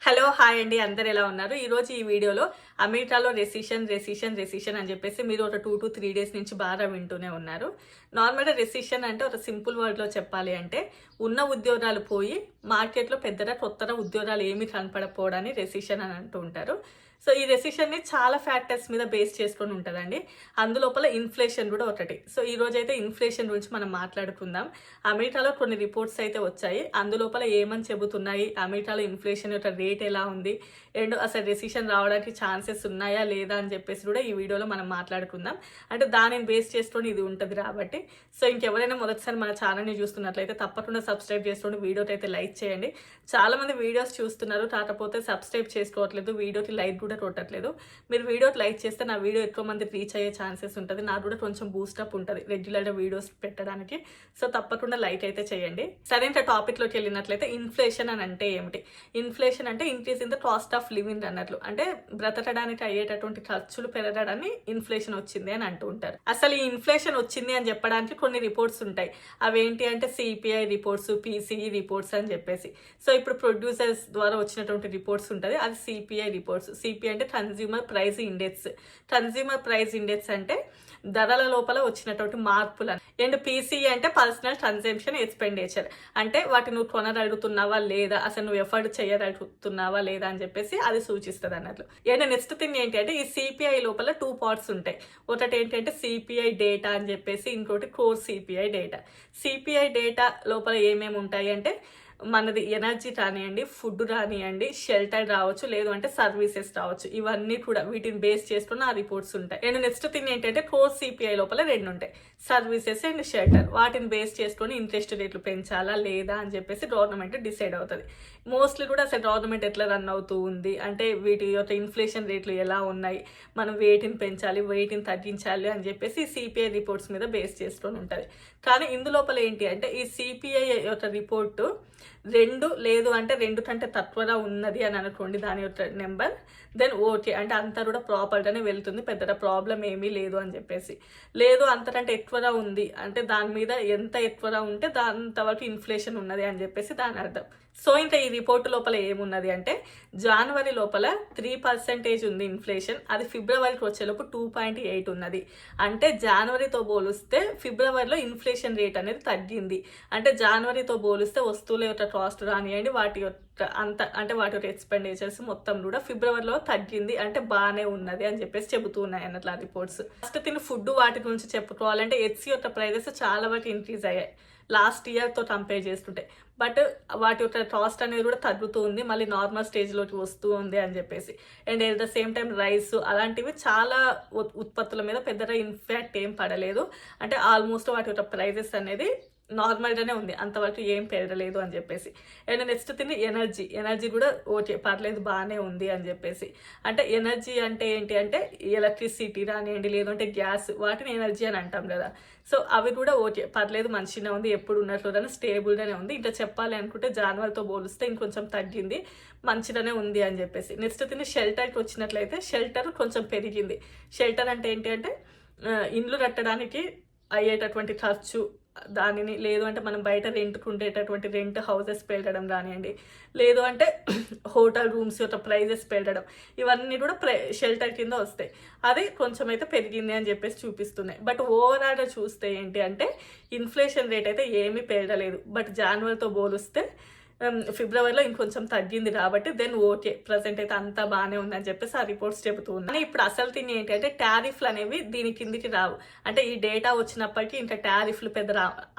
Hello hi అండి, అందరు ఎలా ఉన్నారు? ఈరోజు ఈ వీడియోలో అమెరికాలో రెసిషన్ అని చెప్పేసి మీరు ఒక 2 to 3 డేస్ నుంచి బాగా వింటూనే ఉన్నారు. నార్మల్గా రెసిషన్ అంటే ఒక సింపుల్ వర్డ్లో చెప్పాలి అంటే ఉన్న ఉద్యోగాలు పోయి మార్కెట్లో పెద్దగా కొత్తగా ఉద్యోగాలు ఏమి కనపడకపోవడాన్ని రెసిషన్ అని అంటూ ఉంటారు. సో ఈ రెసిషన్ని చాలా ఫ్యాక్టర్స్ మీద బేస్ చేసుకొని ఉంటుందండి. అందులోపల ఇన్ఫ్లేషన్ కూడా ఒకటి. సో ఈ రోజు అయితే ఇన్ఫ్లేషన్ గురించి మనం మాట్లాడుకుందాం. అమెరికాలో కొన్ని రిపోర్ట్స్ అయితే వచ్చాయి. అందులోపల ఏమని చెబుతున్నాయి, అమెరికాలో ఇన్ఫ్లేషన్ యొక్క రేట్ ఎలా ఉంది, అండ్ అసలు రెసిషన్ రావడానికి ఛాన్సెస్ ఉన్నాయా లేదా అని చెప్పేసి కూడా ఈ వీడియోలో మనం మాట్లాడుకుందాం. అంటే దానిని బేస్ చేసుకొని ఇది ఉంటుంది కాబట్టి. సో ఇంకెవరైనా మొదటిసారి మన ఛానల్ని చూస్తున్నట్లయితే తప్పకుండా సబ్స్క్రైబ్ చేసుకొని వీడియోకి అయితే లైక్ చేయండి. చాలా మంది వీడియోస్ చూస్తున్నారు, కాకపోతే సబ్స్క్రైబ్ చేసుకోవట్లేదు, వీడియోకి లైక్ కూడా కొట్టట్లేదు. మీరు వీడియోకి లైక్ చేస్తే నా వీడియో ఎక్కువ మంది రీచ్ అయ్యే ఛాన్సెస్ ఉంటుంది, నాకు కూడా కొంచెం బూస్టప్ ఉంటుంది రెగ్యులర్గా వీడియోస్ పెట్టడానికి. సో తప్పకుండా లైక్ అయితే చేయండి. సరే, ఇంకా టాపిక్లోకి వెళ్ళినట్లయితే ఇన్ఫ్లేషన్ అని అంటే ఏమిటి? ఇన్ఫ్లేషన్ అంటే increase in the cost of living అన్నట్లు. అంటే బ్రతకడానికి అయ్యేటటువంటి ఖర్చులు పెరగడాన్ని ఇన్ఫ్లేషన్ వచ్చింది అని అంటూ ఉంటారు. అసలు ఈ ఇన్ఫ్లేషన్ వచ్చింది అని చెప్పడానికి కొన్ని రిపోర్ట్స్ ఉంటాయి. అవేంటి అంటే సిపిఐ రిపోర్ట్స్, పిసిఈ రిపోర్ట్స్ అని చెప్పేసి. సో ఇప్పుడు ప్రొడ్యూసర్స్ ద్వారా వచ్చినటువంటి రిపోర్ట్స్ ఉంటుంది, అది సిపిఐ రిపోర్ట్స్. సిపిఐ అంటే consumer price index. Consumer price index అంటే ధరల లోపల వచ్చినటువంటి మార్పులు. అండ్ పీసీఈ అంటే పర్సనల్ కన్సంప్షన్ ఎక్స్పెండిచర్. అంటే వాటి నువ్వు కొనగలుగుతున్నావా లేదా, అసలు నువ్వు ఎఫర్ట్ చేయగలుగుతున్నావా లేదా అని చెప్పేసి అది సూచిస్తుంది అన్నట్లు. అండ్ నెక్స్ట్ థింగ్ ఏంటి అంటే ఈ సిపిఐ లోపల 2 పార్ట్స్ ఉంటాయి. ఒకటి ఏంటంటే సిపిఐ డేటా అని చెప్పేసి, ఇంకోటి core CPI data. CPI data లోపల ఏమేమి ఉంటాయి అంటే మనది ఎనర్జీ రానియండి, ఫుడ్ రానియండి, షెల్టర్ రావచ్చు, లేదు అంటే సర్వీసెస్ రావచ్చు. ఇవన్నీ కూడా వీటిని బేస్ చేసుకున్న ఆ రిపోర్ట్స్ ఉంటాయి. అండ్ నెక్స్ట్ థింగ్ ఏంటంటే కోర్ సిపిఐ లోపల 2 ఉంటాయి, సర్వీసెస్ అండ్ షెల్టర్. వాటిని బేస్ చేసుకొని ఇంట్రెస్ట్ రేట్లు పెంచాలా లేదా అని చెప్పేసి గవర్నమెంట్ డిసైడ్ అవుతుంది. మోస్ట్లీ కూడా అసలు గవర్నమెంట్ ఎట్లా రన్ అవుతూ ఉంది అంటే వీటి యొక్క ఇన్ఫ్లేషన్ రేట్లు ఎలా ఉన్నాయి, మనం వేటిని పెంచాలి, వేటిని తగ్గించాలి అని చెప్పేసి సిపిఐ రిపోర్ట్స్ మీద బేస్ చేసుకొని ఉంటుంది. కానీ ఇందులోపల ఏంటి అంటే ఈ సిపిఐ యొక్క రిపోర్టు 2 లేదు అంటే 2 కంటే తక్కువగా ఉన్నది అని అనుకోండి దాని యొక్క నెంబర్, దెన్ ఓకే అంటే అంతా కూడా ప్రాపర్గానే వెళ్తుంది, పెద్దగా ప్రాబ్లం ఏమీ లేదు అని చెప్పేసి. లేదు అంతకంటే ఎక్కువగా ఉంది అంటే దాని మీద ఎంత ఎక్కువగా ఉంటే అంతవరకు ఇన్ఫ్లేషన్ ఉన్నది అని చెప్పేసి దాని అర్థం. సో ఇంకా ఈ రిపోర్ట్ లోపల ఏమున్నది అంటే జనవరి లోపల 3% ఉంది ఇన్ఫ్లేషన్, అది ఫిబ్రవరికి వచ్చేలోపు 2.8 ఉన్నది. అంటే జనవరితో పోలిస్తే ఫిబ్రవరిలో ఇన్ఫ్లేషన్ రేట్ అనేది తగ్గింది. అంటే జనవరితో పోలిస్తే వస్తువుల యొక్క కాస్ట్ రానియండి, వాటి యొక్క వాటి యొక్క ఎక్స్పెండిచర్స్ మొత్తం కూడా ఫిబ్రవరిలో తగ్గింది, అంటే బాగానే ఉన్నది అని చెప్పేసి చెబుతూ ఉన్నాయి అన్నట్లు ఆ రిపోర్ట్స్. ఫస్ట్ తిని ఫుడ్ వాటి గురించి చెప్పుకోవాలంటే హెచ్సి యొక్క ప్రైజెస్ చాలా వరకు ఇంక్రీజ్ అయ్యాయి లాస్ట్ ఇయర్తో కంపేర్ చేసుకుంటే. బట్ వాటి యొక్క కాస్ట్ అనేది కూడా తగ్గుతూ ఉంది, మళ్ళీ నార్మల్ స్టేజ్లోకి వస్తూ ఉంది అని చెప్పేసి. And at the same time rice అలాంటివి చాలా ఉత్పత్తుల మీద పెద్దగా ఇన్ఫాక్ట్ ఏం పడలేదు. అంటే ఆల్మోస్ట్ వాటి యొక్క ప్రైజెస్ అనేది నార్మల్గానే ఉంది, అంతవరకు ఏం పెరగలేదు అని చెప్పేసి. అండ్ నెక్స్ట్ థింగ్ ఎనర్జీ కూడా ఓకే పర్లేదు బాగానే ఉంది అని చెప్పేసి. అంటే ఎనర్జీ అంటే ఏంటి అంటే ఎలక్ట్రిసిటీ రానివ్వండి, లేదంటే గ్యాస్, వాటిని ఎనర్జీ అని అంటాం కదా. సో అవి కూడా ఓకే పర్లేదు మంచిగా ఉంది, ఎప్పుడు ఉన్నట్లుగానే స్టేబుల్గానే ఉంది. ఇంకా చెప్పాలి అనుకుంటే జనవరితో పోలిస్తే ఇంకొంచెం తగ్గింది, మంచిగానే ఉంది అని చెప్పేసి. నెక్స్ట్ థింగ్ షెల్టర్కి వచ్చినట్లయితే షెల్టర్ కొంచెం పెరిగింది. షెల్టర్ అంటే ఏంటి అంటే ఇండ్లు కట్టడానికి అయ్యేటటువంటి ఖర్చు, దానిని లేదు అంటే మనం బయట రెంట్కు ఉండేటటువంటి రెంట్ హౌసెస్ పెరగడం రానివ్వండి, లేదు అంటే హోటల్ రూమ్స్ యొక్క ప్రైజెస్ పెరగడం, ఇవన్నీ కూడా షెల్టర్ కింద వస్తాయి. అది కొంచెం అయితే పెరిగింది అని చెప్పేసి చూపిస్తున్నాయి. బట్ ఓవరాల్గా చూస్తే ఏంటి అంటే ఇన్ఫ్లేషన్ రేట్ అయితే ఏమీ పెరగలేదు. బట్ జనవరితో పోలిస్తే ఫిబ్రవరిలో ఇంకొంచెం తగ్గింది కాబట్టి దెన్ ఓకే ప్రజెంట్ అయితే అంతా బాగానే ఉందని చెప్పేసి ఆ రిపోర్ట్స్ చెబుతూ ఉన్నాయి. ఇప్పుడు అసలు థింగ్ ఏంటంటే టారిఫ్లు అనేవి దీని కిందికి రావు. అంటే ఈ డేటా వచ్చినప్పటికీ ఇంకా టారిఫ్లు పెద్ద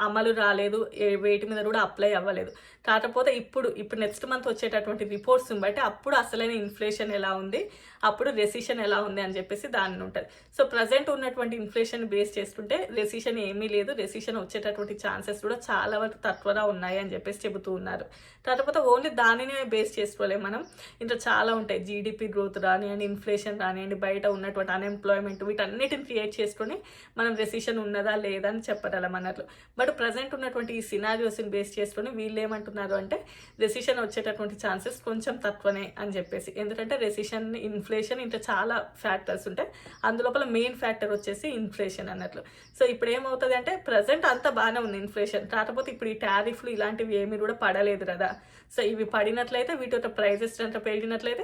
అమలు రాలేదు, వేటి మీద కూడా అప్లై అవ్వలేదు. కాకపోతే ఇప్పుడు నెక్స్ట్ మంత్ వచ్చేటటువంటి రిపోర్ట్స్ని బట్టి అప్పుడు అసలైన ఇన్ఫ్లేషన్ ఎలా ఉంది, అప్పుడు రెసిషన్ ఎలా ఉంది అని చెప్పేసి దాని ఉంటుంది. సో ప్రజెంట్ ఉన్నటువంటి ఇన్ఫ్లేషన్ బేస్ చేసుకుంటే రెసిషన్ ఏమీ లేదు, రెసిషన్ వచ్చేటటువంటి ఛాన్సెస్ కూడా చాలా వరకు తక్కువగా ఉన్నాయి అని చెప్పేసి చెబుతూ ఉన్నారు. కాకపోతే ఓన్లీ దానినే బేస్ చేసుకోలేము మనం, ఇంకా చాలా ఉంటాయి. జీడిపి గ్రోత్ రానివ్వండి, ఇన్ఫ్లేషన్ రానివ్వండి, బయట ఉన్నటువంటి అన్ఎంప్లాయ్మెంట్, వీటన్నిటిని క్రియేట్ చేసుకొని మనం రెసిషన్ ఉన్నదా లేదా అని చెప్పగలం అన్నట్లు. బట్ ప్రజెంట్ ఉన్నటువంటి ఈ సినారియోస్ని బేస్ చేసుకొని వీళ్ళు ఏమంటున్నారు అంటే రెసిషన్ వచ్చేటటువంటి ఛాన్సెస్ కొంచెం తక్కువనే అని చెప్పేసి. ఎందుకంటే రెసిషన్, ఇన్ఫ్లేషన్ ఇంకా చాలా ఫ్యాక్టర్స్ ఉంటాయి, అందులోపల మెయిన్ ఫ్యాక్టర్ వచ్చేసి ఇన్ఫ్లేషన్ అన్నట్లు. సో ఇప్పుడు ఏమవుతుంది అంటే ప్రజెంట్ అంతా బాగానే ఉంది ఇన్ఫ్లేషన్, కాకపోతే ఇప్పుడు ఈ టారిఫ్లు ఇలాంటివి ఏమీ కూడా పడలేదు కదా. సో ఇవి పడినట్లయితే వీటి యొక్క ప్రైజెస్ కనుక పెరిగినట్లయితే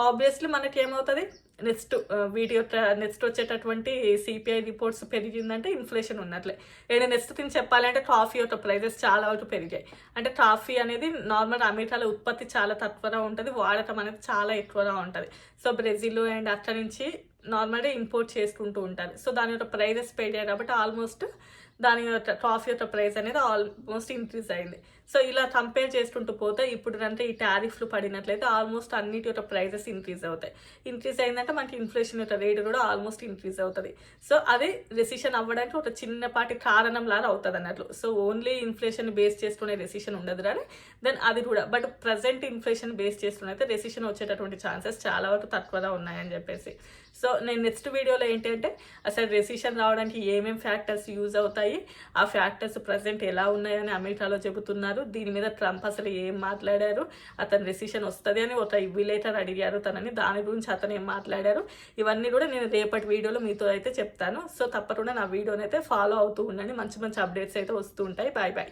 ఆబ్వియస్లీ మనకి ఏమవుతుంది, వీటి యొక్క నెక్స్ట్ వచ్చేటటువంటి సిపిఐ రిపోర్ట్స్ పెరిగిందంటే ఇన్ఫ్లేషన్ ఉన్నట్లే. ఏదైనా నెక్స్ట్ థింగ్ చెప్పాలంటే కాఫీ యొక్క ప్రైజెస్ చాలా వరకు పెరిగాయి. అంటే కాఫీ అనేది నార్మల్ అమెరికాలో ఉత్పత్తి చాలా తక్కువగా ఉంటుంది, వాడటం అనేది చాలా ఎక్కువగా ఉంటుంది. సో బ్రెజిల్ అండ్ అక్కడి నుంచి నార్మల్గా ఇంపోర్ట్ చేసుకుంటూ ఉంటారు. సో దాని యొక్క ప్రైజెస్ పెరిగాయి కాబట్టి ఆల్మోస్ట్ దాని యొక్క కాఫీ యొక్క ప్రైస్ అనేది ఆల్మోస్ట్ ఇంక్రీజ్ అయింది. సో ఇలా కంపేర్ చేసుకుంటూ పోతే ఇప్పుడు అంటే ఈ టారిఫ్లు పడినట్లయితే ఆల్మోస్ట్ అన్నిటి యొక్క ప్రైజెస్ ఇంక్రీజ్ అవుతాయి. ఇంక్రీజ్ అయిందంటే మనకి ఇన్ఫ్లేషన్ యొక్క రేటు కూడా ఆల్మోస్ట్ ఇంక్రీజ్ అవుతుంది. సో అది రెసిషన్ అవ్వడానికి ఒక చిన్నపాటి కారణం లాగా అవుతుంది అన్నట్లు. సో ఓన్లీ ఇన్ఫ్లేషన్ బేస్ చేసుకునే రెసిషన్ ఉండదు కానీ దెన్ అది కూడా, బట్ ప్రజెంట్ ఇన్ఫ్లేషన్ బేస్ చేసుకుని అయితే రెసిషన్ వచ్చేటటువంటి ఛాన్సెస్ చాలా వరకు తక్కువగా ఉన్నాయని చెప్పేసి. సో నేను నెక్స్ట్ వీడియోలో ఏంటంటే అసలు రెసిషన్ రావడానికి ఏమేమి ఫ్యాక్టర్స్ యూజ్ అవుతాయి, ఆ ఫ్యాక్టర్స్ ప్రజెంట్ ఎలా ఉన్నాయని అమెరికాలో చెబుతున్నారు, దీని మీద ట్రంప్ అసలు ఏం మాట్లాడారు, అతను రెసిషన్ వస్తుంది అని ఒక ఇవ్విలేటర్ అడిగారు తనని, దాని గురించి అతను ఏం మాట్లాడారు, ఇవన్నీ కూడా నేను రేపటి వీడియోలో మీతో అయితే చెప్తాను. సో తప్పకుండా నా వీడియోని అయితే ఫాలో అవుతూ ఉండండి, మంచి మంచి అప్డేట్స్ అయితే వస్తూ ఉంటాయి. Bye bye.